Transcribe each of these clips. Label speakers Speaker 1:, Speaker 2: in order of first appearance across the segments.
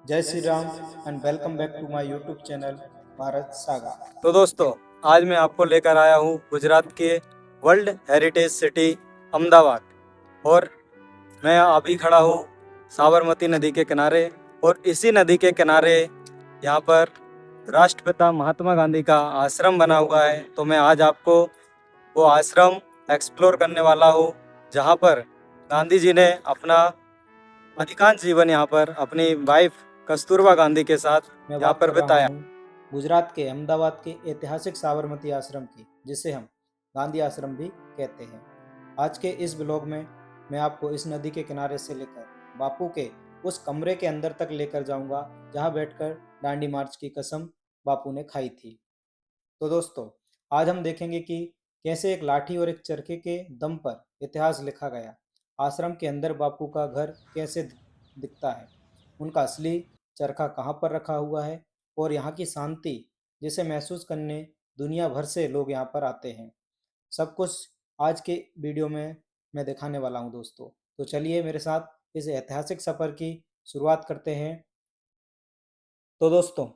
Speaker 1: जय Shri Ram and welcome back to my YouTube channel Bharat saga.
Speaker 2: तो दोस्तों, आज मैं आपको लेकर आया हूँ गुजरात के वर्ल्ड हेरिटेज सिटी अहमदाबाद। और मैं अभी खड़ा हूँ साबरमती नदी के किनारे। और इसी नदी के किनारे यहाँ पर राष्ट्रपिता महात्मा गांधी का आश्रम बना हुआ है। तो मैं आज आपको वो आश्रम एक्सप्लोर करने वाला हूँ, जहाँ पर गांधी जी ने अपना अधिकांश जीवन यहाँ पर अपनी वाइफ कस्तूरबा गांधी के साथ
Speaker 1: मैं
Speaker 2: यहाँ
Speaker 1: बात
Speaker 2: पर
Speaker 1: कर रहा
Speaker 2: बिताया।
Speaker 1: हूँ गुजरात के अहमदाबाद के ऐतिहासिक साबरमती आश्रम की, जिसे हम गांधी आश्रम भी कहते हैं। आज के इस ब्लॉग में मैं आपको इस नदी के किनारे से लेकर बापू के उस कमरे के अंदर तक लेकर जाऊंगा जहां बैठकर दांडी मार्च की कसम बापू ने खाई थी। तो दोस्तों, आज हम देखेंगे कि कैसे एक लाठी और एक चरखे के दम पर इतिहास लिखा गया। आश्रम के अंदर बापू का घर कैसे दिखता है, उनका असली चरखा कहाँ पर रखा हुआ है, और यहाँ की शांति जिसे महसूस करने दुनिया भर से लोग यहाँ पर आते हैं। सब कुछ आज के वीडियो में मैं दिखाने वाला हूँ दोस्तों। तो चलिए मेरे साथ इस ऐतिहासिक सफ़र की शुरुआत करते हैं। तो दोस्तों,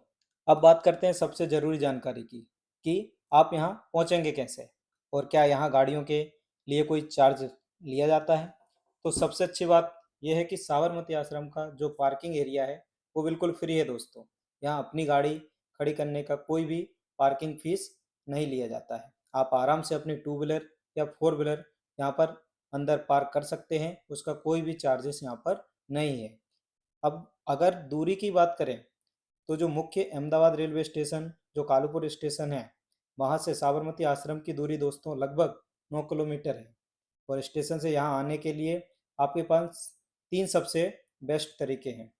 Speaker 1: अब बात करते हैं सबसे ज़रूरी जानकारी की कि आप यहाँ पहुँचेंगे कैसे और क्या यहाँ गाड़ियों के लिए कोई चार्ज लिया जाता है। तो सबसे अच्छी बात यह है कि साबरमती आश्रम का जो पार्किंग एरिया है वो बिल्कुल फ्री है दोस्तों। यहाँ अपनी गाड़ी खड़ी करने का कोई भी पार्किंग फीस नहीं लिया जाता है। आप आराम से अपनी टू व्हीलर या फोर व्हीलर यहाँ पर अंदर पार्क कर सकते हैं, उसका कोई भी चार्जेस यहाँ पर नहीं है। अब अगर दूरी की बात करें तो जो मुख्य अहमदाबाद रेलवे स्टेशन जो कालूपुर स्टेशन है, वहाँ से साबरमती आश्रम की दूरी दोस्तों लगभग 9 किलोमीटर है। और स्टेशन से यहाँ आने के लिए आपके पास तीन सबसे बेस्ट तरीके हैं।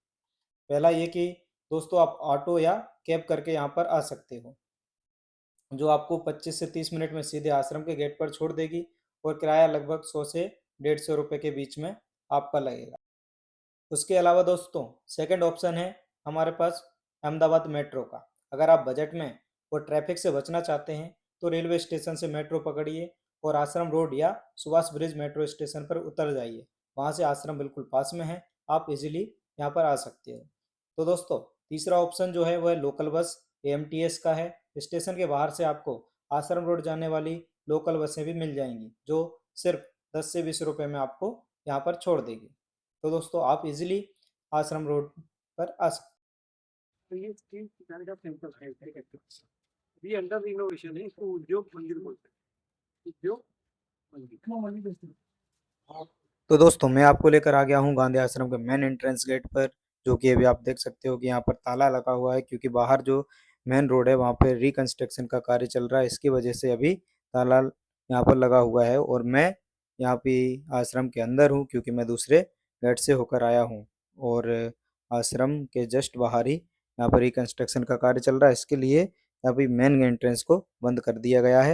Speaker 1: पहला ये कि दोस्तों आप ऑटो या कैब करके यहाँ पर आ सकते हो, जो आपको 25 से 30 मिनट में सीधे आश्रम के गेट पर छोड़ देगी और किराया लगभग 100 से 150 रुपये के बीच में आपका लगेगा। उसके अलावा दोस्तों सेकंड ऑप्शन है हमारे पास अहमदाबाद मेट्रो का। अगर आप बजट में और ट्रैफिक से बचना चाहते हैं तो रेलवे स्टेशन से मेट्रो पकड़िए और आश्रम रोड या सुभाष ब्रिज मेट्रो स्टेशन पर उतर जाइए। वहाँ से आश्रम बिल्कुल पास में है, आप इजीली यहाँ पर आ सकते हो। तो दोस्तों तीसरा ऑप्शन जो है वह लोकल बस AMTS का है। स्टेशन के बाहर से आपको आश्रम रोड जाने वाली लोकल बसें भी मिल जाएंगी, जो सिर्फ 10 से 20 रुपये में आपको यहाँ पर छोड़ देगी। तो दोस्तों आप इजीली आश्रम रोड पर आ सकते
Speaker 3: तो ये स्टील किसान का सिंपल है ये अंडर रिनोवेशन है, इसको उद्योग मंदिर बोलते हैं। उद्योग मंदिर
Speaker 1: हैं। तो दोस्तों मैं आपको लेकर आ गया हूँ गांधी आश्रम के मेन एंट्रेंस गेट पर, जो कि अभी आप देख सकते हो कि यहाँ पर ताला लगा हुआ है, क्योंकि बाहर जो मेन रोड है वहाँ पर रिकंस्ट्रक्शन का कार्य चल रहा है। इसकी वजह से अभी ताला यहाँ पर लगा हुआ है और मैं यहाँ पे आश्रम के अंदर हूँ, क्योंकि मैं दूसरे गेट से होकर आया हूँ। और आश्रम के जस्ट बाहर ही यहाँ पर रिकंस्ट्रक्शन का कार्य चल रहा है, इसके लिए अभी मेन एंट्रेंस को बंद कर दिया गया है।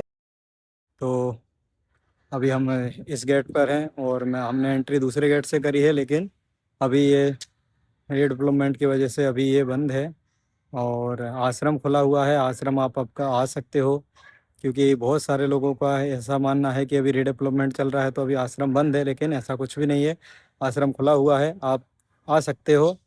Speaker 2: तो अभी हम इस गेट पर हैं और हमने एंट्री दूसरे गेट से करी है, लेकिन अभी ये रीडेवलपमेंट की वजह से अभी ये बंद है। और आश्रम खुला हुआ है। आश्रम आप आपका आ सकते हो, क्योंकि बहुत सारे लोगों का ऐसा मानना है कि अभी रीडेवलपमेंट चल रहा है तो अभी आश्रम बंद है, लेकिन ऐसा कुछ भी नहीं है। आश्रम खुला हुआ है, आप आ सकते हो।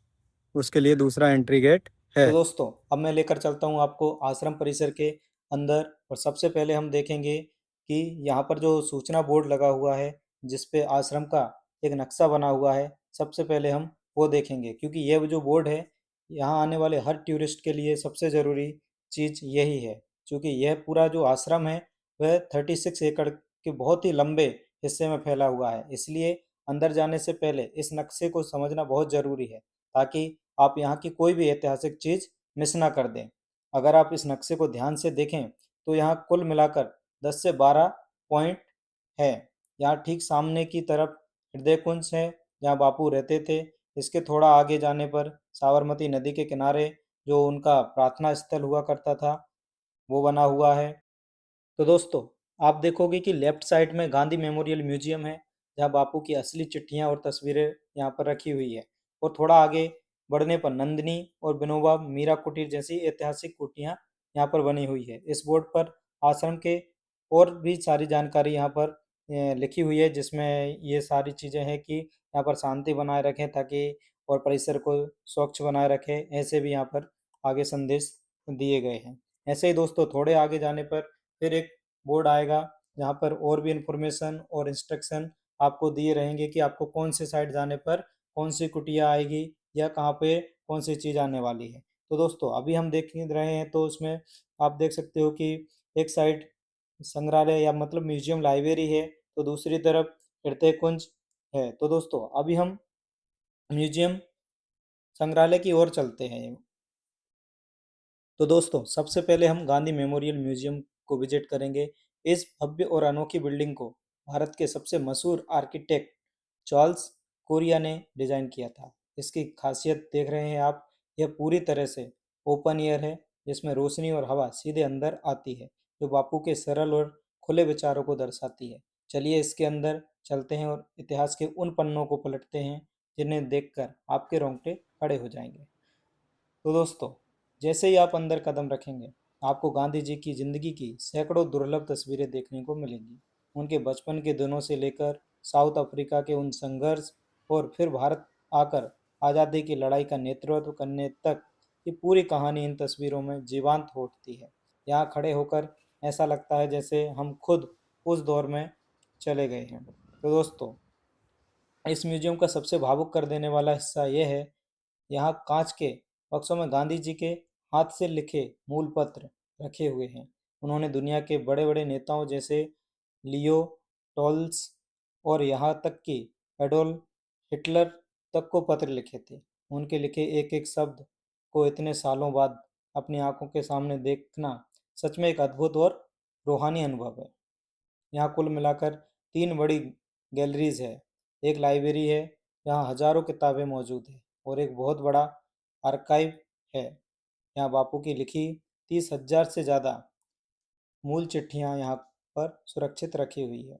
Speaker 2: उसके लिए दूसरा एंट्री गेट
Speaker 1: तो
Speaker 2: है।
Speaker 1: दोस्तों अब मैं लेकर चलता हूँ आपको आश्रम परिसर के अंदर, और सबसे पहले हम देखेंगे कि यहाँ पर जो सूचना बोर्ड लगा हुआ है जिस पे आश्रम का एक नक्शा बना हुआ है, सबसे पहले हम वो देखेंगे, क्योंकि यह जो बोर्ड है यहाँ आने वाले हर टूरिस्ट के लिए सबसे ज़रूरी चीज़ यही है। क्योंकि यह पूरा जो आश्रम है वह 36 एकड़ के बहुत ही लंबे हिस्से में फैला हुआ है, इसलिए अंदर जाने से पहले इस नक्शे को समझना बहुत ज़रूरी है, ताकि आप यहाँ की कोई भी ऐतिहासिक चीज़ मिस ना कर दें। अगर आप इस नक्शे को ध्यान से देखें तो यहाँ कुल मिलाकर 10 से 12 पॉइंट है। यहाँ ठीक सामने की तरफ हृदय कुंज है जहाँ बापू रहते थे। इसके थोड़ा आगे जाने पर साबरमती नदी के किनारे जो उनका प्रार्थना स्थल हुआ करता था वो बना हुआ है। तो दोस्तों आप देखोगे कि लेफ्ट साइड में गांधी मेमोरियल म्यूजियम है, जहां बापू की असली चिट्ठियां और तस्वीरें यहां पर रखी हुई है। और थोड़ा आगे बढ़ने पर नंदिनी और विनोबा मीरा कुटीर जैसी ऐतिहासिक कुटियां यहां पर बनी हुई है। इस बोर्ड पर आश्रम के और भी सारी जानकारी यहाँ पर लिखी हुई है, जिसमें ये सारी चीज़ें हैं कि यहाँ पर शांति बनाए रखें ताकि और परिसर को स्वच्छ बनाए रखें, ऐसे भी यहाँ पर आगे संदेश दिए गए हैं। ऐसे ही दोस्तों थोड़े आगे जाने पर फिर एक बोर्ड आएगा जहाँ पर और भी इंफॉर्मेशन और इंस्ट्रक्शन आपको दिए रहेंगे कि आपको कौन से साइड जाने पर कौन सी कुटिया आएगी या कहाँ पे कौन सी चीज़ आने वाली है। तो दोस्तों अभी हम देख रहे हैं तो उसमें आप देख सकते हो कि एक साइड संग्रहालय या मतलब म्यूजियम लाइब्रेरी है, तो दूसरी तरफ हृदय कुंज है। तो दोस्तों अभी हम म्यूजियम संग्रहालय की ओर चलते हैं। तो दोस्तों सबसे पहले हम गांधी मेमोरियल म्यूजियम को विजिट करेंगे। इस भव्य और अनोखी बिल्डिंग को भारत के सबसे मशहूर आर्किटेक्ट चार्ल्स कोरिया ने डिजाइन किया था। इसकी खासियत देख रहे हैं आप, यह पूरी तरह से ओपन एयर है जिसमें रोशनी और हवा सीधे अंदर आती है, जो बापू के सरल और खुले विचारों को दर्शाती है। चलिए इसके अंदर चलते हैं और इतिहास के उन पन्नों को पलटते हैं जिन्हें देखकर आपके रोंगटे खड़े हो जाएंगे। तो दोस्तों जैसे ही आप अंदर कदम रखेंगे आपको गांधी जी की जिंदगी की सैकड़ों दुर्लभ तस्वीरें देखने को मिलेंगी। उनके बचपन के दिनों से लेकर साउथ अफ्रीका के उन संघर्ष और फिर भारत आकर आज़ादी की लड़ाई का नेतृत्व करने तक की पूरी कहानी इन तस्वीरों में जीवंत हो उठती है। यहाँ खड़े होकर ऐसा लगता है जैसे हम खुद उस दौर में चले गए हैं। तो दोस्तों इस म्यूजियम का सबसे भावुक कर देने वाला हिस्सा यह है, यहाँ कांच के बक्सों में गांधी जी के हाथ से लिखे मूल पत्र रखे हुए हैं। उन्होंने दुनिया के बड़े बड़े नेताओं जैसे लियो टॉल्स और यहाँ तक कि एडोल्फ हिटलर तक को पत्र लिखे थे। उनके लिखे एक एक शब्द को इतने सालों बाद अपनी आंखों के सामने देखना सच में एक अद्भुत और रूहानी अनुभव है। यहाँ कुल मिलाकर 3 बड़ी गैलरीज है, एक लाइब्रेरी है जहाँ हजारों किताबें मौजूद है और एक बहुत बड़ा आर्काइव है। यहाँ बापू की लिखी 30,000 से ज़्यादा मूल चिट्ठियाँ यहाँ पर सुरक्षित रखी हुई है।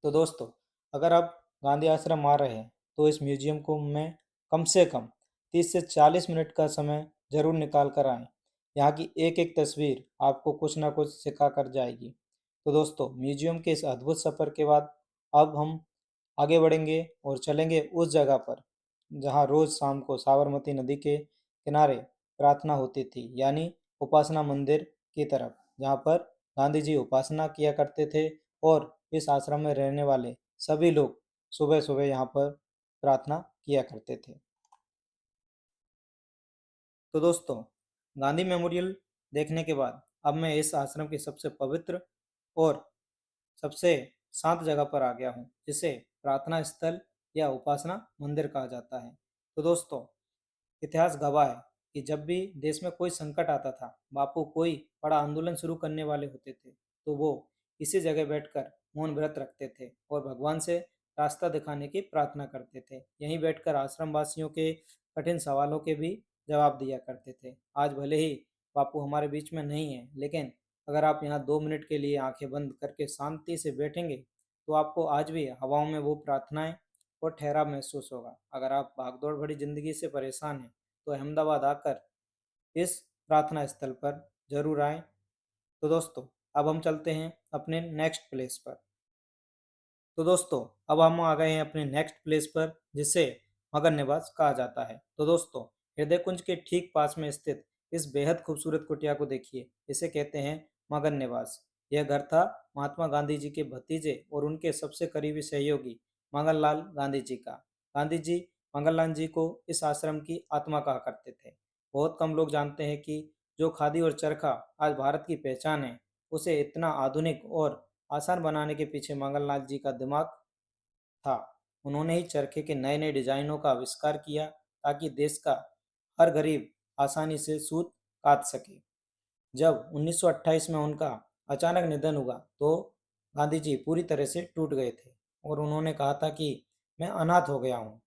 Speaker 1: तो दोस्तों अगर आप गांधी आश्रम आ रहे हैं तो इस म्यूजियम को में कम से कम 30 से 40 मिनट का समय ज़रूर निकाल कर आएँ। यहाँ की एक एक तस्वीर आपको कुछ ना कुछ सिखा कर जाएगी। तो दोस्तों म्यूजियम के इस अद्भुत सफ़र के बाद अब हम आगे बढ़ेंगे और चलेंगे उस जगह पर जहाँ रोज़ शाम को साबरमती नदी के किनारे प्रार्थना होती थी, यानी उपासना मंदिर की तरफ, जहाँ पर गांधी जी उपासना किया करते थे और इस आश्रम में रहने वाले सभी लोग सुबह सुबह यहाँ पर प्रार्थना किया करते थे। तो दोस्तों गांधी मेमोरियल देखने के बाद अब मैं इस आश्रम की सबसे पवित्र और सबसे शांत जगह पर आ गया हूँ, जिसे प्रार्थना स्थल या उपासना मंदिर कहा जाता है। तो दोस्तों इतिहास गवाह है कि जब भी देश में कोई संकट आता था, बापू कोई बड़ा आंदोलन शुरू करने वाले होते थे, तो वो इसी जगह बैठकर मौन व्रत रखते थे और भगवान से रास्ता दिखाने की प्रार्थना करते थे। यहीं बैठकर आश्रम वासियों के कठिन सवालों के भी जवाब दिया करते थे। आज भले ही बापू हमारे बीच में नहीं है, लेकिन अगर आप यहाँ 2 मिनट के लिए आंखें बंद करके शांति से बैठेंगे तो आपको आज भी हवाओं में वो प्रार्थनाएं और ठहराव महसूस होगा। अगर आप भागदौड़ भरी जिंदगी से परेशान हैं तो अहमदाबाद आकर इस प्रार्थना स्थल पर जरूर आएं। तो दोस्तों अब हम चलते हैं अपने नेक्स्ट प्लेस पर। तो दोस्तों अब हम आ गए हैं अपने नेक्स्ट प्लेस पर, जिसे मगन निवास कहा जाता है। तो दोस्तों हृदय कुंज के ठीक पास में स्थित इस बेहद खूबसूरत कुटिया को देखिए, इसे कहते हैं मगन निवास। यह घर था महात्मा गांधी जी के भतीजे और उनके सबसे करीबी सहयोगी मंगनलाल गांधी जी का। गांधी जी मंगनलाल जी को इस आश्रम की आत्मा कहा करते थे। बहुत कम लोग जानते हैं कि जो खादी और चरखा आज भारत की पहचान है, उसे इतना आधुनिक और आसान बनाने के पीछे मंगलनाथ जी का दिमाग था। उन्होंने ही चरखे के नए नए डिजाइनों का आविष्कार किया ताकि देश का हर गरीब आसानी से सूत काट सके। जब 1928 में उनका अचानक निधन हुआ तो गांधी जी पूरी तरह से टूट गए थे और उन्होंने कहा था कि मैं अनाथ हो गया हूँ।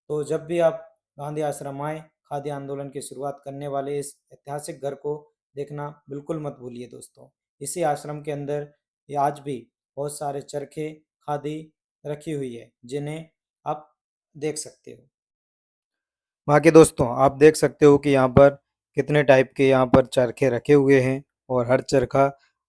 Speaker 1: तो जब भी आप गांधी आश्रम आए, खादी आंदोलन की शुरुआत करने वाले इस ऐतिहासिक घर को देखना बिल्कुल मत भूलिए दोस्तों। इसी आश्रम के अंदर ये आज भी बहुत सारे चरखे खादी रखी हुई है जिन्हें आप देख सकते हो। बाकी दोस्तों आप देख सकते हो कि यहाँ पर कितने टाइप के यहाँ पर चरखे रखे हुए हैं और हर चरखा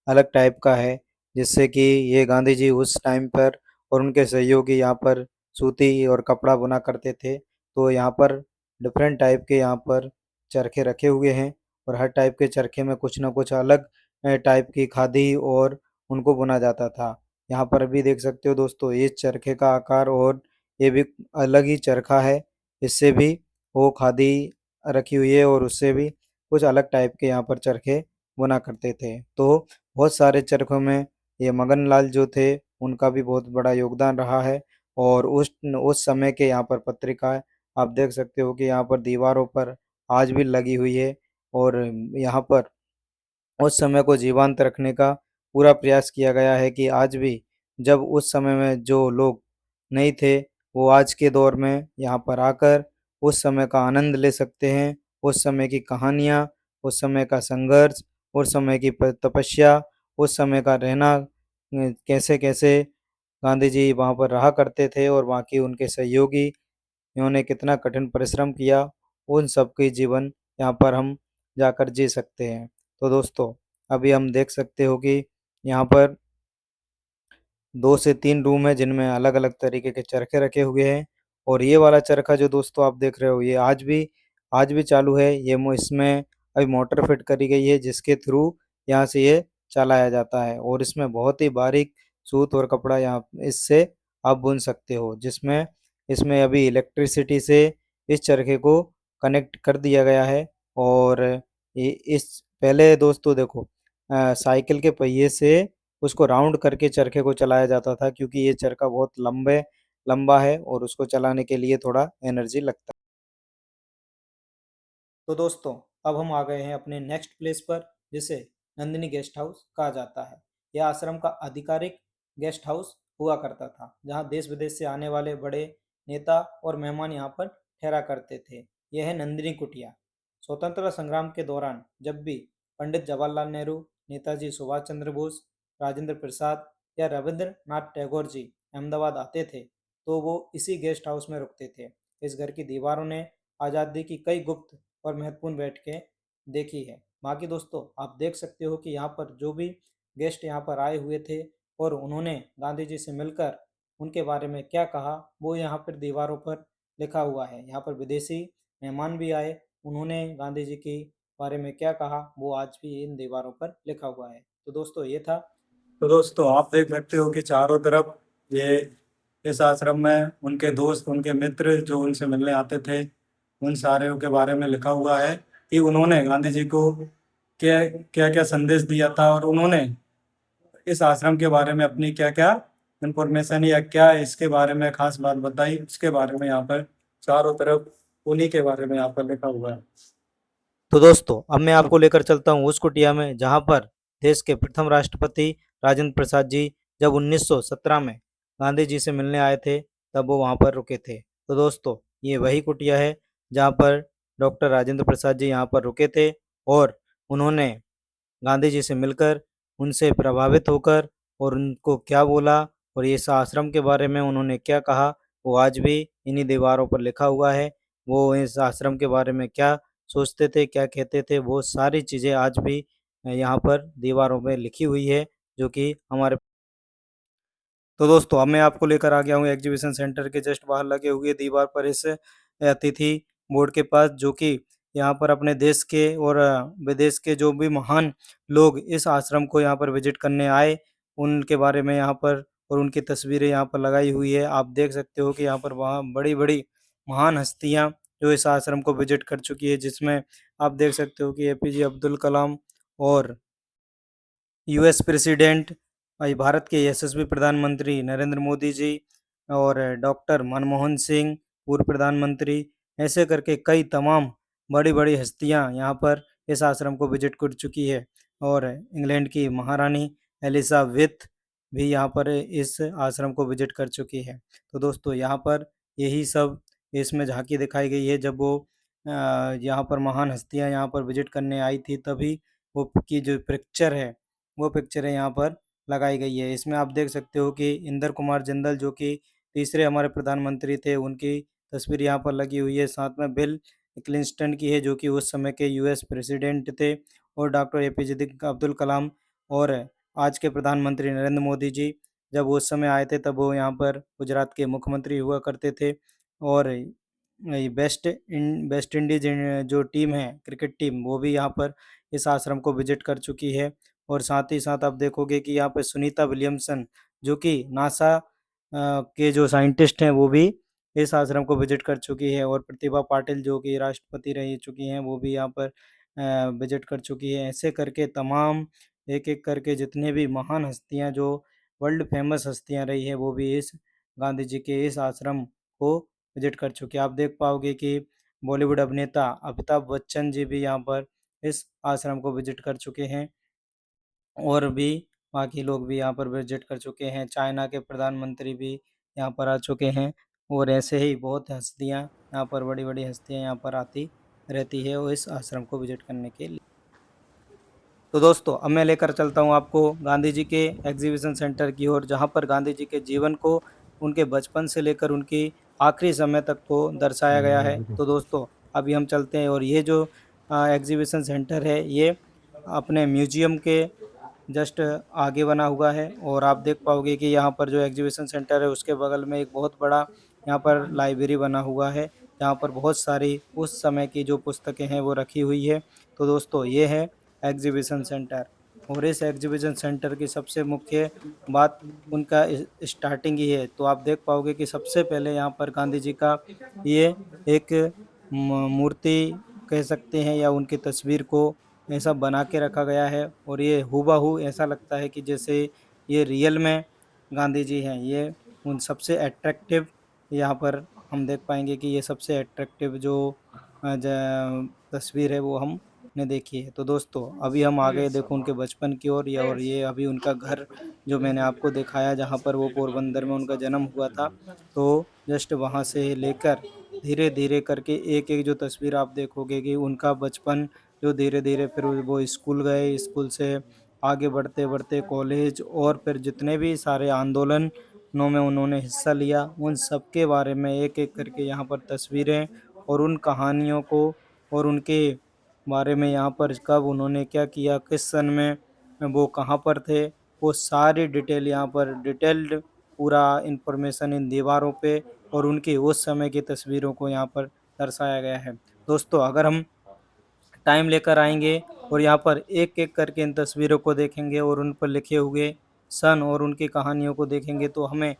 Speaker 1: अलग टाइप का है, जिससे कि ये गांधी जी उस टाइम पर और उनके सहयोगी यहाँ पर सूती और कपड़ा बुना करते थे तो यहाँ पर डिफरेंट टाइप के यहाँ पर चरखे रखे हुए हैं और हर टाइप के चरखे में कुछ ना कुछ अलग टाइप की खादी और उनको बुना जाता था। यहाँ पर भी देख सकते हो दोस्तों, इस चरखे का आकार और ये भी अलग ही चरखा है। इससे भी वो खादी रखी हुई है और उससे भी कुछ अलग टाइप के यहाँ पर चरखे बुना करते थे। तो बहुत सारे चरखों में ये मगन लाल जो थे उनका भी बहुत बड़ा योगदान रहा है। और उस समय के यहाँ पर पत्रिका आप देख सकते हो कि यहाँ पर दीवारों पर आज भी लगी हुई है और यहाँ पर उस समय को जीवंत रखने का पूरा प्रयास किया गया है कि आज भी जब उस समय में जो लोग नहीं थे वो आज के दौर में यहाँ पर आकर उस समय का आनंद ले सकते हैं। उस समय की कहानियाँ, उस समय का संघर्ष, उस समय की तपस्या, उस समय का रहना, कैसे कैसे गांधी जी वहाँ पर रहा करते थे और बाकी उनके सहयोगी इन्होंने कितना कठिन परिश्रम किया, उन सब के जीवन यहाँ पर हम जाकर जी सकते हैं। तो दोस्तों, अभी हम देख सकते हो कि यहाँ पर 2 से 3 रूम है जिनमें अलग-अलग तरीके के चरखे रखे हुए हैं और ये वाला चरखा जो दोस्तों आप देख रहे हो ये आज भी चालू है। ये इसमें अभी मोटर फिट करी गई है जिसके थ्रू यहाँ से ये चलाया जाता है और इसमें बहुत ही बारीक सूत और कपड़ा यहाँ इससे आप बुन सकते हो, जिसमें इसमें अभी इलेक्ट्रिसिटी से इस चरखे को कनेक्ट कर दिया गया है। और ये इस पहले दोस्तों देखो, साइकिल के पहिए से उसको राउंड करके चरखे को चलाया जाता था क्योंकि ये चरखा बहुत लंबा है और उसको चलाने के लिए थोड़ा एनर्जी लगता है। तो दोस्तों, अब हम आ गए हैं अपने नेक्स्ट प्लेस पर जिसे नंदिनी गेस्ट हाउस कहा जाता है। यह आश्रम का आधिकारिक गेस्ट हाउस हुआ करता था जहां देश विदेश से आने वाले बड़े नेता और मेहमान यहां पर ठहरा करते थे। यह है नंदिनी कुटिया। स्वतंत्रता संग्राम के दौरान जब भी पंडित जवाहरलाल नेहरू, नेताजी सुभाष चंद्र बोस, राजेंद्र प्रसाद या रविंद्रनाथ टैगोर जी अहमदाबाद आते थे तो वो इसी गेस्ट हाउस में रुकते थे। इस घर की दीवारों ने आज़ादी की कई गुप्त और महत्वपूर्ण बैठकें देखी है। बाकी दोस्तों, आप देख सकते हो कि यहाँ पर जो भी गेस्ट यहाँ पर आए हुए थे और उन्होंने गांधी जी से मिलकर उनके बारे में क्या कहा वो यहाँ पर दीवारों पर लिखा हुआ है। यहाँ पर विदेशी मेहमान भी आए, उन्होंने गांधी जी के बारे में क्या कहा वो आज भी इन दीवारों पर लिखा हुआ है। तो दोस्तों, ये था।
Speaker 2: तो दोस्तों आप देख सकते हो कि चारों तरफ ये इस आश्रम में उनके दोस्त, उनके मित्र जो उनसे मिलने आते थे, उन सारे के बारे में लिखा हुआ है कि उन्होंने गांधी जी को क्या क्या क्या संदेश दिया था और उन्होंने इस आश्रम के बारे में अपनी क्या क्या इंफॉर्मेशन या क्या इसके बारे में खास बात बताई, उसके बारे में यहाँ पर चारों तरफ उन्हीं के बारे में यहाँ पर लिखा हुआ है।
Speaker 1: तो दोस्तों, अब मैं आपको लेकर चलता हूँ उस कुटिया में जहाँ पर देश के प्रथम राष्ट्रपति राजेंद्र प्रसाद जी जब 1917 में गांधी जी से मिलने आए थे तब वो वहाँ पर रुके थे। तो दोस्तों, ये वही कुटिया है जहाँ पर डॉक्टर राजेंद्र प्रसाद जी यहाँ पर रुके थे और उन्होंने गांधी जी से मिलकर उनसे प्रभावित होकर और उनको क्या बोला और इस आश्रम के बारे में उन्होंने क्या कहा वो आज भी इन्हीं दीवारों पर लिखा हुआ है। वो इस आश्रम के बारे में क्या सोचते थे, क्या कहते थे, वो सारी चीज़ें आज भी यहाँ पर दीवारों में लिखी हुई है जो कि हमारे। तो दोस्तों, अब मैं आपको लेकर आ गया हूँ एग्जीबिशन सेंटर के जस्ट बाहर लगे हुए दीवार पर इस अतिथि बोर्ड के पास, जो कि यहाँ पर अपने देश के और विदेश के जो भी महान लोग इस आश्रम को यहाँ पर विजिट करने आए उनके बारे में यहाँ पर और उनकी तस्वीरें यहाँ पर लगाई हुई है। आप देख सकते हो कि यहाँ पर वहाँ बड़ी बड़ी महान हस्तियाँ जो इस आश्रम को विजिट कर चुकी है, जिसमें आप देख सकते हो कि एपीजे अब्दुल कलाम और यूएस प्रेसिडेंट, भारत के यशस्वी प्रधानमंत्री नरेंद्र मोदी जी और डॉक्टर मनमोहन सिंह पूर्व प्रधानमंत्री, ऐसे करके कई तमाम बड़ी-बड़ी हस्तियां यहाँ पर इस आश्रम को विजिट कर चुकी है। और इंग्लैंड की महारानी एलिजाबेथ भी यहाँ पर इस आश्रम को विजिट कर चुकी है। तो दोस्तों, यहाँ पर यही सब इसमें झांकी दिखाई गई है जब वो यहाँ पर महान हस्तियाँ यहाँ पर विजिट करने आई थी तभी वो की जो पिक्चर है वो पिक्चरें यहाँ पर लगाई गई है। इसमें आप देख सकते हो कि इंदर कुमार जिंदल जो कि तीसरे हमारे प्रधानमंत्री थे उनकी तस्वीर यहाँ पर लगी हुई है। साथ में बिल क्लिंटन की है जो कि उस समय के यूएस प्रेसिडेंट थे, और डॉक्टर एपीजे अब्दुल कलाम और आज के प्रधानमंत्री नरेंद्र मोदी जी जब उस समय आए थे तब वो यहाँ पर गुजरात के मुख्यमंत्री हुआ करते थे। और वेस्ट इंडीज जो टीम है क्रिकेट टीम वो भी यहाँ पर इस आश्रम को विजिट कर चुकी है। और साथ ही साथ आप देखोगे कि यहाँ पे सुनीता विलियमसन जो कि नासा के जो साइंटिस्ट हैं वो भी इस आश्रम को विजिट कर चुकी है। और प्रतिभा पाटिल जो कि राष्ट्रपति रह चुकी हैं वो भी यहाँ पर विजिट कर चुकी है। ऐसे करके तमाम एक-एक करके जितने भी महान हस्तियाँ जो वर्ल्ड फेमस हस्तियाँ रही हैं वो भी इस गांधी जी के इस आश्रम को विजिट कर चुके हैं। आप देख पाओगे कि बॉलीवुड अभिनेता अमिताभ बच्चन जी भी यहाँ पर इस आश्रम को विजिट कर चुके हैं और भी बाकी लोग भी यहाँ पर विजिट कर चुके हैं। चाइना के प्रधानमंत्री भी यहाँ पर आ चुके हैं और ऐसे ही बहुत हस्तियाँ यहाँ पर बड़ी-बड़ी हस्तियाँ यहाँ पर आती रहती है और इस आश्रम को विजिट करने के लिए। तो दोस्तों अब मैं लेकर चलता हूँ आपको गांधी जी के एग्जीबिशन सेंटर की ओर, जहाँ पर गांधी जी के जीवन को उनके बचपन से लेकर उनकी आखिरी समय तक को दर्शाया गया है। तो दोस्तों अभी हम चलते हैं और ये जो एग्जीबिशन सेंटर है ये अपने म्यूजियम के जस्ट आगे बना हुआ है। और आप देख पाओगे कि यहाँ पर जो एग्जीबिशन सेंटर है उसके बगल में एक बहुत बड़ा यहाँ पर लाइब्रेरी बना हुआ है, जहाँ पर बहुत सारी उस समय की जो पुस्तकें हैं वो रखी हुई है। तो दोस्तों ये है एग्जीबिशन सेंटर। और इस एग्जीबिशन सेंटर की सबसे मुख्य बात उनका स्टार्टिंग ही है। तो आप देख पाओगे कि सबसे पहले यहाँ पर गांधी जी का ये एक मूर्ति कह सकते हैं या उनकी तस्वीर को ऐसा बना के रखा गया है और ये हूबहू ऐसा लगता है कि जैसे ये रियल में गांधी जी हैं। ये उन सबसे अट्रैक्टिव यहाँ पर हम देख पाएंगे कि ये सबसे अट्रैक्टिव जो तस्वीर है वो हमने देखी है। तो दोस्तों अभी हम आ गए देखो उनके बचपन की ओर या और ये अभी उनका घर जो मैंने आपको दिखाया जहाँ पर वो पोरबंदर में उनका जन्म हुआ था। तो जस्ट वहाँ से लेकर धीरे-धीरे करके एक-एक जो तस्वीर आप देखोगे कि उनका बचपन जो धीरे-धीरे फिर वो स्कूल गए, स्कूल से आगे बढ़ते-बढ़ते कॉलेज और फिर जितने भी सारे आंदोलनों में उन्होंने हिस्सा लिया, उन सब के बारे में एक-एक करके यहाँ पर तस्वीरें और उन कहानियों को और उनके बारे में यहाँ पर कब उन्होंने क्या किया, किस सन में वो कहाँ पर थे, वो सारी डिटेल यहाँ पर डिटेल्ड पूरा इन्फॉर्मेशन इन दीवारों पे और उनकी उस समय की तस्वीरों को यहाँ पर दर्शाया गया है। दोस्तों अगर हम टाइम लेकर आएँगे और यहाँ पर एक-एक करके इन तस्वीरों को देखेंगे और उन पर लिखे हुए सन और उनकी कहानियों को देखेंगे तो हमें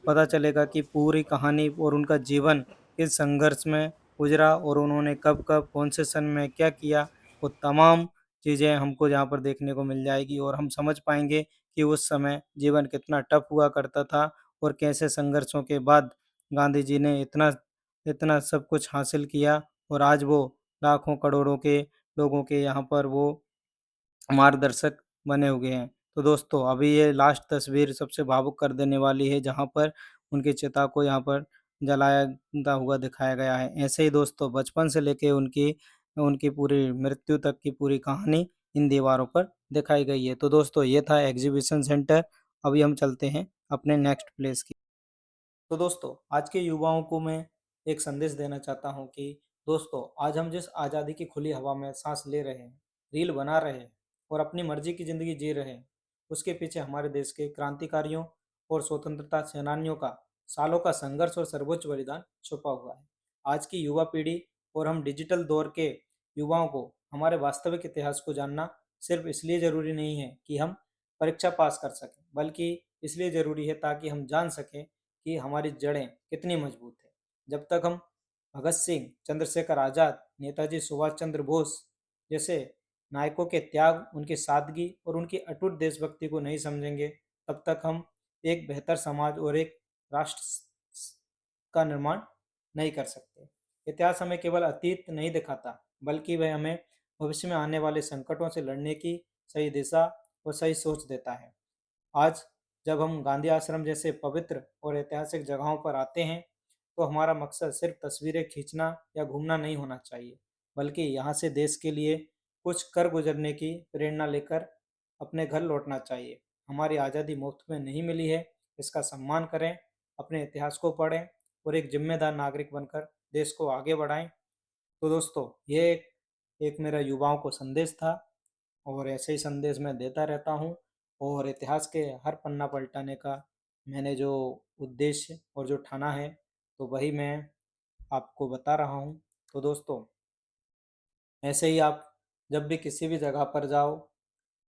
Speaker 1: पता चलेगा कि पूरी कहानी और उनका जीवन किस संघर्ष में गुजरा और उन्होंने कब-कब, कौन से सन में क्या किया, वो तमाम चीज़ें हमको यहाँ पर देखने को मिल जाएगी और हम समझ पाएँगे कि उस समय जीवन कितना टफ हुआ करता था और कैसे संघर्षों के बाद गांधी जी ने इतना इतना सब कुछ हासिल किया और आज वो लाखों करोड़ों के लोगों के यहाँ पर वो मार्गदर्शक बने हुए हैं। तो दोस्तों अभी ये लास्ट तस्वीर सबसे भावुक कर देने वाली है जहाँ पर उनकी चिता को यहाँ पर जलाया हुआ दिखाया गया है। ऐसे ही दोस्तों बचपन से लेके उनकी उनकी पूरी मृत्यु तक की पूरी कहानी इन दीवारों पर दिखाई गई है। तो दोस्तों ये था एग्जीबिशन सेंटर। अभी हम चलते हैं अपने नेक्स्ट प्लेस की। तो दोस्तों आज के युवाओं को मैं एक संदेश देना चाहता हूँ कि दोस्तों आज हम जिस आज़ादी की खुली हवा में सांस ले रहे हैं, रील बना रहे हैं और अपनी मर्जी की ज़िंदगी जी रहे हैं, उसके पीछे हमारे देश के क्रांतिकारियों और स्वतंत्रता सेनानियों का सालों का संघर्ष और सर्वोच्च बलिदान छुपा हुआ है। आज की युवा पीढ़ी और हम डिजिटल दौर के युवाओं को हमारे वास्तविक इतिहास को जानना सिर्फ इसलिए ज़रूरी नहीं है कि हम परीक्षा पास कर सकें, बल्कि इसलिए ज़रूरी है ताकि हम जान सकें कि हमारी जड़ें कितनी मजबूत है। जब तक हम भगत सिंह, चंद्रशेखर आज़ाद, नेताजी सुभाष चंद्र बोस जैसे नायकों के त्याग, उनकी सादगी और उनकी अटूट देशभक्ति को नहीं समझेंगे, तब तक हम एक बेहतर समाज और एक राष्ट्र का निर्माण नहीं कर सकते। इतिहास हमें केवल अतीत नहीं दिखाता, बल्कि वह हमें भविष्य में आने वाले संकटों से लड़ने की सही दिशा और सही सोच देता है। आज जब हम गांधी आश्रम जैसे पवित्र और ऐतिहासिक जगहों पर आते हैं, तो हमारा मकसद सिर्फ तस्वीरें खींचना या घूमना नहीं होना चाहिए, बल्कि यहाँ से देश के लिए कुछ कर गुजरने की प्रेरणा लेकर अपने घर लौटना चाहिए। हमारी आज़ादी मुफ्त में नहीं मिली है, इसका सम्मान करें, अपने इतिहास को पढ़ें और एक जिम्मेदार नागरिक बनकर देश को आगे बढ़ाएं। तो दोस्तों ये एक मेरा युवाओं को संदेश था और ऐसे ही संदेश मैं देता रहता हूँ और इतिहास के हर पन्ना पलटाने का मैंने जो उद्देश्य और जो ठाना है तो वही मैं आपको बता रहा हूँ। तो दोस्तों, ऐसे ही आप जब भी किसी भी जगह पर जाओ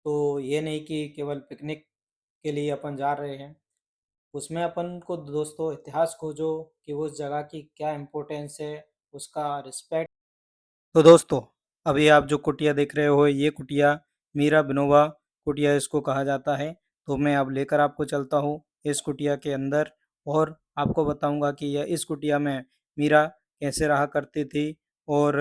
Speaker 1: तो ये नहीं कि केवल पिकनिक के लिए अपन जा रहे हैं, उसमें अपन को दोस्तों इतिहास खोजो कि उस जगह की क्या इम्पोर्टेंस है, उसका रिस्पेक्ट। तो दोस्तों, अभी आप जो कुटिया देख रहे हो ये कुटिया मीरा विनोबा कुटिया इसको कहा जाता है। तो मैं अब लेकर आपको चलता हूँ इस कुटिया के अंदर और आपको बताऊंगा कि यह इस कुटिया में मीरा कैसे रहा करती थी और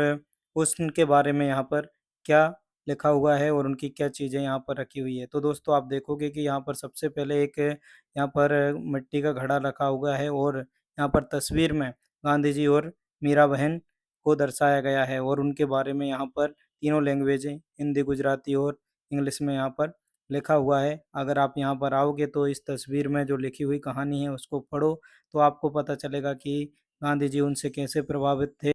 Speaker 1: उनके बारे में यहाँ पर क्या लिखा हुआ है और उनकी क्या चीज़ें यहाँ पर रखी हुई है। तो दोस्तों, आप देखोगे कि यहाँ पर सबसे पहले एक यहाँ पर मिट्टी का घड़ा रखा हुआ है और यहाँ पर तस्वीर में गांधी जी और मीरा बहन को दर्शाया गया है और उनके बारे में यहाँ पर तीनों लैंग्वेजें हिंदी, गुजराती और इंग्लिश में यहाँ पर लिखा हुआ है। अगर आप यहाँ पर आओगे तो इस तस्वीर में जो लिखी हुई कहानी है उसको पढ़ो तो आपको पता चलेगा कि गांधी जी उनसे कैसे प्रभावित थे।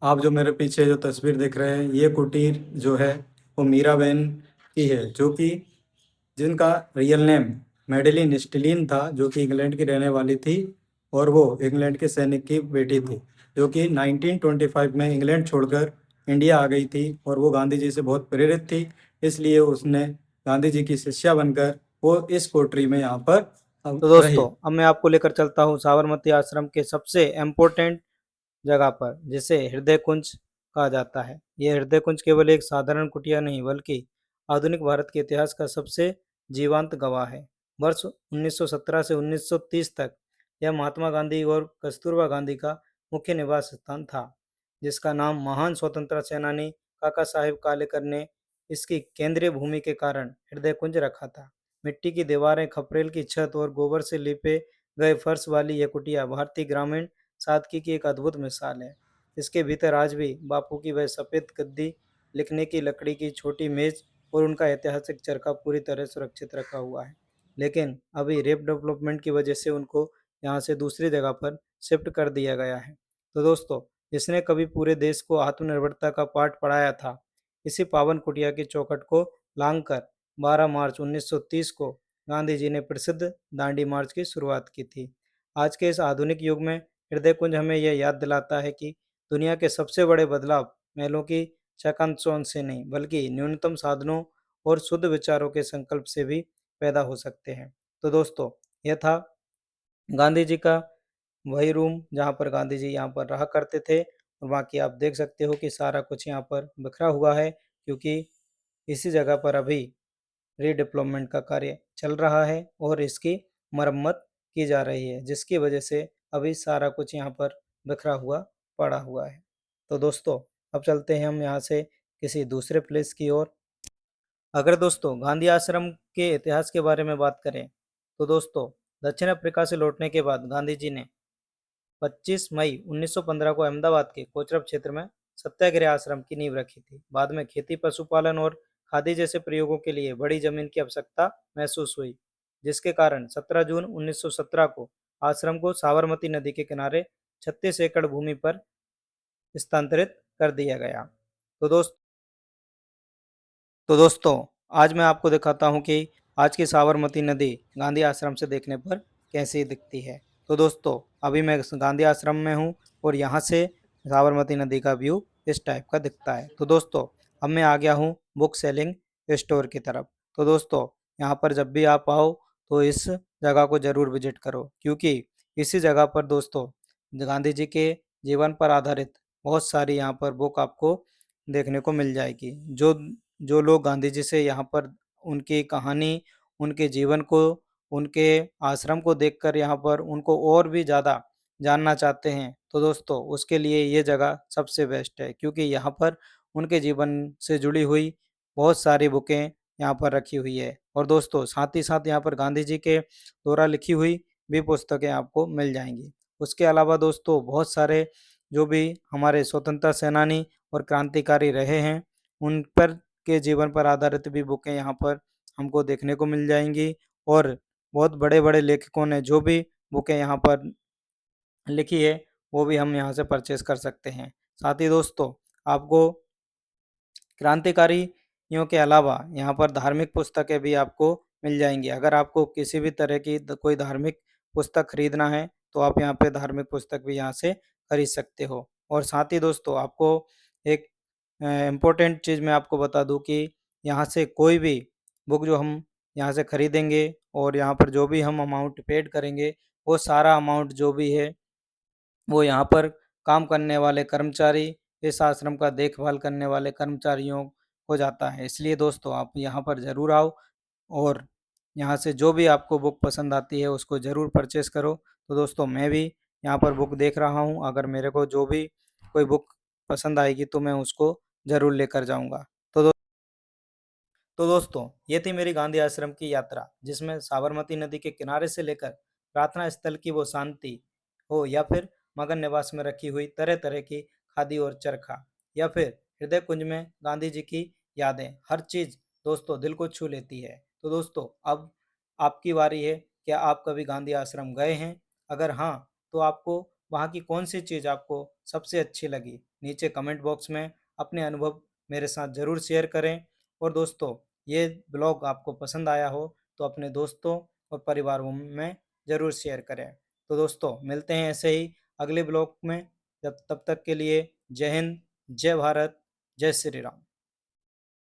Speaker 2: आप जो मेरे पीछे जो तस्वीर देख रहे हैं ये कुटीर जो है वो मीराबेन की है, जो कि जिनका रियल नेम मेडेलिन स्टिलिन था, जो कि इंग्लैंड की रहने वाली थी और वो इंग्लैंड के सैनिक की बेटी थी, जो कि 1925 में इंग्लैंड छोड़कर इंडिया आ गई थी और वो गांधी जी से बहुत प्रेरित थी। इसलिए उसने गांधी जी की शिष्या बनकर वो इस कोठरी में यहाँ पर
Speaker 1: तो
Speaker 2: रही।
Speaker 1: दोस्तों, अब मैं आपको लेकर चलता हूँ साबरमती आश्रम के सबसे इम्पोर्टेंट जगह पर, जिसे हृदय कुंज कहा जाता है। यह हृदय कुंज केवल एक साधारण कुटिया नहीं बल्कि आधुनिक भारत के इतिहास का सबसे जीवंत गवाह है। वर्ष 1917 से 1930 तक यह महात्मा गांधी और कस्तूरबा गांधी का मुख्य निवास स्थान था, जिसका नाम महान स्वतंत्रता सेनानी काका साहेब कालेकर ने इसकी केंद्रीय भूमि के कारण हृदय कुंज रखा था। मिट्टी की दीवारें, खपरेल की छत और गोबर से लिपे गए फर्श वाली यह कुटिया भारतीय ग्रामीण सादगी की एक अद्भुत मिसाल है। इसके भीतर आज भी बापू की वह सफ़ेद गद्दी, लिखने की लकड़ी की छोटी मेज और उनका ऐतिहासिक चरखा पूरी तरह सुरक्षित रखा हुआ है। लेकिन अभी रेप डेवलपमेंट की वजह से उनको यहाँ से दूसरी जगह पर शिफ्ट कर दिया गया है। तो दोस्तों, जिसने कभी पूरे देश को आत्मनिर्भरता का पाठ पढ़ाया था, इसी पावन कुटिया की चौखट को लांघकर 12 मार्च 1930 को गांधी जी ने प्रसिद्ध दांडी मार्च की शुरुआत की थी। आज के इस आधुनिक युग में हृदय कुंज हमें यह याद दिलाता है कि दुनिया के सबसे बड़े बदलाव महलों की चाकचौंध से नहीं बल्कि न्यूनतम साधनों और शुद्ध विचारों के संकल्प से भी पैदा हो सकते हैं। तो दोस्तों, यह था गांधी जी का वही रूम जहाँ पर गांधी जी यहाँ पर रहा करते थे और बाकी आप देख सकते हो कि सारा कुछ यहाँ पर बिखरा हुआ है, क्योंकि इसी जगह पर अभी रीडेवलपमेंट का कार्य चल रहा है और इसकी मरम्मत की जा रही है, जिसकी वजह से अभी सारा कुछ यहाँ पर बिखरा हुआ पड़ा हुआ है। तो दोस्तों, अब चलते हैं हम यहाँ से किसी दूसरे प्लेस की ओर। अगर दोस्तों गांधी आश्रम के इतिहास के बारे में बात करें तो दोस्तों, दक्षिण अफ्रीका से लौटने के बाद गांधी जी ने 25 मई 1915 को अहमदाबाद के कोचरब क्षेत्र में सत्याग्रह आश्रम की नींव रखी थी। बाद में खेती, पशुपालन और खादी जैसे प्रयोगों के लिए बड़ी जमीन की आवश्यकता महसूस हुई, जिसके कारण 17 जून 1917 को आश्रम को साबरमती नदी के किनारे 36 एकड़ भूमि पर स्थानांतरित कर दिया गया। तो दोस्तों, आज मैं आपको दिखाता हूँ कि आज की साबरमती नदी गांधी आश्रम से देखने पर कैसी दिखती है। तो दोस्तों, अभी मैं गांधी आश्रम में हूँ और यहाँ से साबरमती नदी का व्यू इस टाइप का दिखता है। तो दोस्तों, अब मैं आ गया हूँ बुक सेलिंग स्टोर की तरफ। तो दोस्तों, यहाँ पर जब भी आप आओ तो इस जगह को ज़रूर विजिट करो, क्योंकि इसी जगह पर दोस्तों गांधी जी के जीवन पर आधारित बहुत सारी यहाँ पर बुक आपको देखने को मिल जाएगी। जो जो लोग गांधी जी से यहाँ पर उनकी कहानी, उनके जीवन को, उनके आश्रम को देखकर यहाँ पर उनको और भी ज़्यादा जानना चाहते हैं, तो दोस्तों उसके लिए ये जगह सबसे बेस्ट है, क्योंकि यहाँ पर उनके जीवन से जुड़ी हुई बहुत सारी बुकें यहाँ पर रखी हुई है और दोस्तों साथ ही साथ यहाँ पर गांधी जी के द्वारा लिखी हुई भी पुस्तकें आपको मिल जाएंगी। उसके अलावा दोस्तों बहुत सारे जो भी हमारे स्वतंत्रता सेनानी और क्रांतिकारी रहे हैं, उन पर के जीवन पर आधारित भी बुकें यहाँ पर हमको देखने को मिल जाएंगी और बहुत बड़े-बड़े लेखकों ने जो भी बुकें यहाँ पर लिखी है, वो भी हम यहाँ से परचेज़ कर सकते हैं। साथ ही दोस्तों, आपको क्रांतिकारियों के अलावा यहाँ पर धार्मिक पुस्तकें भी आपको मिल जाएँगी। अगर आपको किसी भी तरह की कोई धार्मिक पुस्तक खरीदना है, तो आप यहाँ पे धार्मिक पुस्तक भी यहाँ से खरीद सकते हो। और साथ ही दोस्तों आपको एक इम्पोर्टेंट चीज़ मैं आपको बता दूँ कि यहाँ से कोई भी बुक जो हम यहाँ से खरीदेंगे और यहाँ पर जो भी हम अमाउंट पेड करेंगे, वो सारा अमाउंट जो भी है वो यहाँ पर काम करने वाले कर्मचारी, इस आश्रम का देखभाल करने वाले कर्मचारियों को जाता है। इसलिए दोस्तों आप यहाँ पर ज़रूर आओ और यहाँ से जो भी आपको बुक पसंद आती है उसको ज़रूर परचेज़ करो। तो दोस्तों मैं भी यहाँ पर बुक देख रहा हूँ, अगर मेरे को जो भी कोई बुक पसंद आएगी तो मैं उसको ज़रूर लेकर जाऊँगा। तो दोस्तों ये थी मेरी गांधी आश्रम की यात्रा, जिसमें साबरमती नदी के किनारे से लेकर प्रार्थना स्थल की वो शांति हो, या फिर मगन निवास में रखी हुई तरह तरह की खादी और चरखा, या फिर हृदय कुंज में गांधी जी की यादें, हर चीज़ दोस्तों दिल को छू लेती है। तो दोस्तों अब आपकी बारी है, क्या आप कभी गांधी आश्रम गए हैं? अगर हाँ, तो आपको वहाँ की कौन सी चीज़ आपको सबसे अच्छी लगी? नीचे कमेंट बॉक्स में अपने अनुभव मेरे साथ ज़रूर शेयर करें। और दोस्तों ये ब्लॉग आपको पसंद आया हो तो अपने दोस्तों और परिवार में ज़रूर शेयर करें। तो दोस्तों मिलते हैं ऐसे ही अगले ब्लॉग में। जब तब तक के लिए जय हिंद, जय भारत, जय श्री राम।